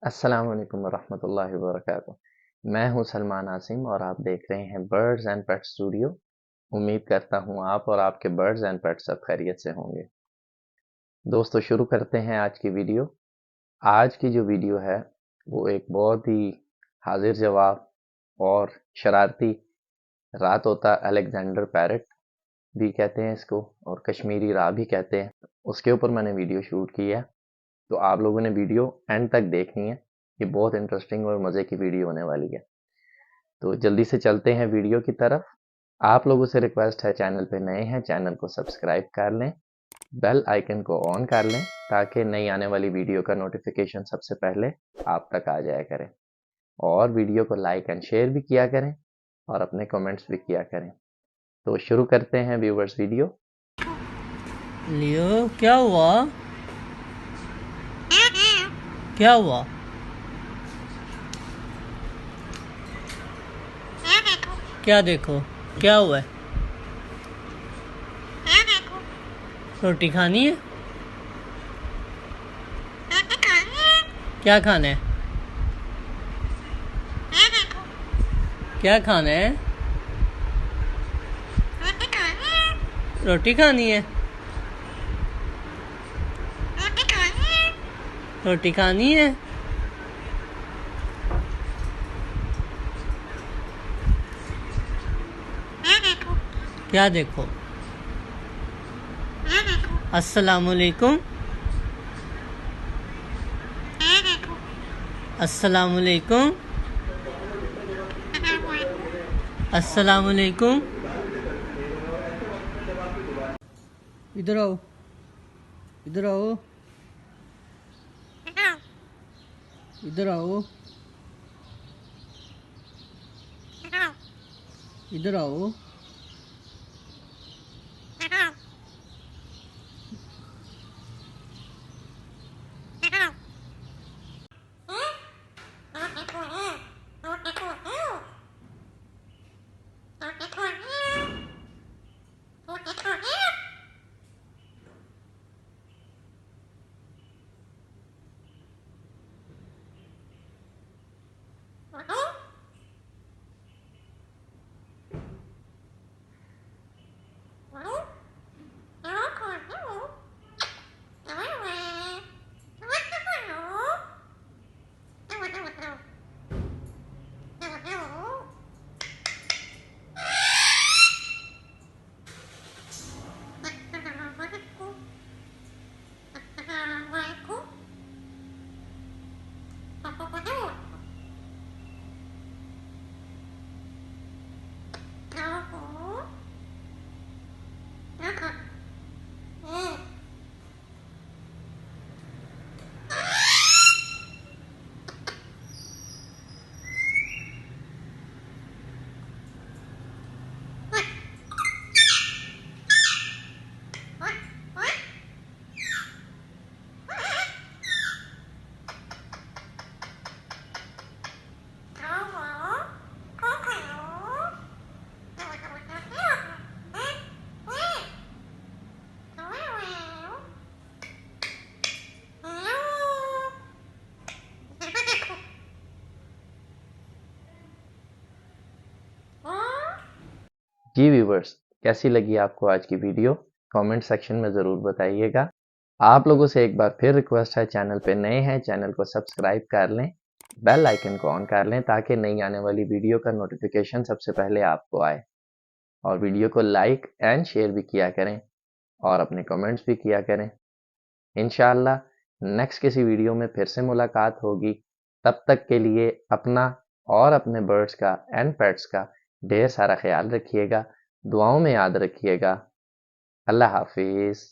अस्सलाम वालेकुम वरहमतुल्लाहि वबरकातुह। मैं हूं सलमान आसिम और आप देख रहे हैं बर्ड्स एंड पेट्स स्टूडियो। उम्मीद करता हूं आप और आपके बर्ड्स एंड पेट्स सब खैरियत से होंगे। दोस्तों, शुरू करते हैं आज की वीडियो। आज की जो वीडियो है वो एक बहुत ही हाजिर जवाब और शरारती रात होता अलेक्जेंडर पैरट भी कहते हैं इसको, और कश्मीरी राह भी कहते हैं। उसके ऊपर मैंने वीडियो शूट की है, तो आप लोगों ने वीडियो एंड तक देखनी है। ये बहुत इंटरेस्टिंग और मज़े की वीडियो होने वाली है। तो जल्दी से चलते हैं वीडियो की तरफ। आप लोगों से रिक्वेस्ट है, चैनल पे नए हैं चैनल को सब्सक्राइब कर लें, बेल आइकन को ऑन कर लें ताकि नई आने वाली वीडियो का नोटिफिकेशन सबसे पहले आप तक आ जाया करें। और वीडियो को लाइक एंड शेयर भी किया करें और अपने कमेंट्स भी किया करें। तो शुरू करते हैं व्यूवर्स वीडियो। लियो, क्या हुआ? क्या हुआ? क्या देखो? क्या हुआ है? रोटी खानी है? क्या खाना है? क्या खाना है? रोटी खानी है? रोटी खानी है? क्या देखो? अस्सलामुअलैकुम। अस्सलामुअलैकुम। अस्सलामुअलैकुम। इधर आओ, इधर आओ, इधर आओ, इधर आओ। जी व्यूवर्स, कैसी लगी आपको आज की वीडियो? कमेंट सेक्शन में ज़रूर बताइएगा। आप लोगों से एक बार फिर रिक्वेस्ट है, चैनल पे नए हैं चैनल को सब्सक्राइब कर लें, बेल आइकन को ऑन कर लें ताकि नई आने वाली वीडियो का नोटिफिकेशन सबसे पहले आपको आए। और वीडियो को लाइक एंड शेयर भी किया करें और अपने कमेंट्स भी किया करें। इंशाअल्लाह नेक्स्ट किसी वीडियो में फिर से मुलाकात होगी। तब तक के लिए अपना और अपने बर्ड्स का एंड पेट्स का ढेर सारा ख्याल रखिएगा, दुआओं में याद रखिएगा। अल्लाह हाफिज़।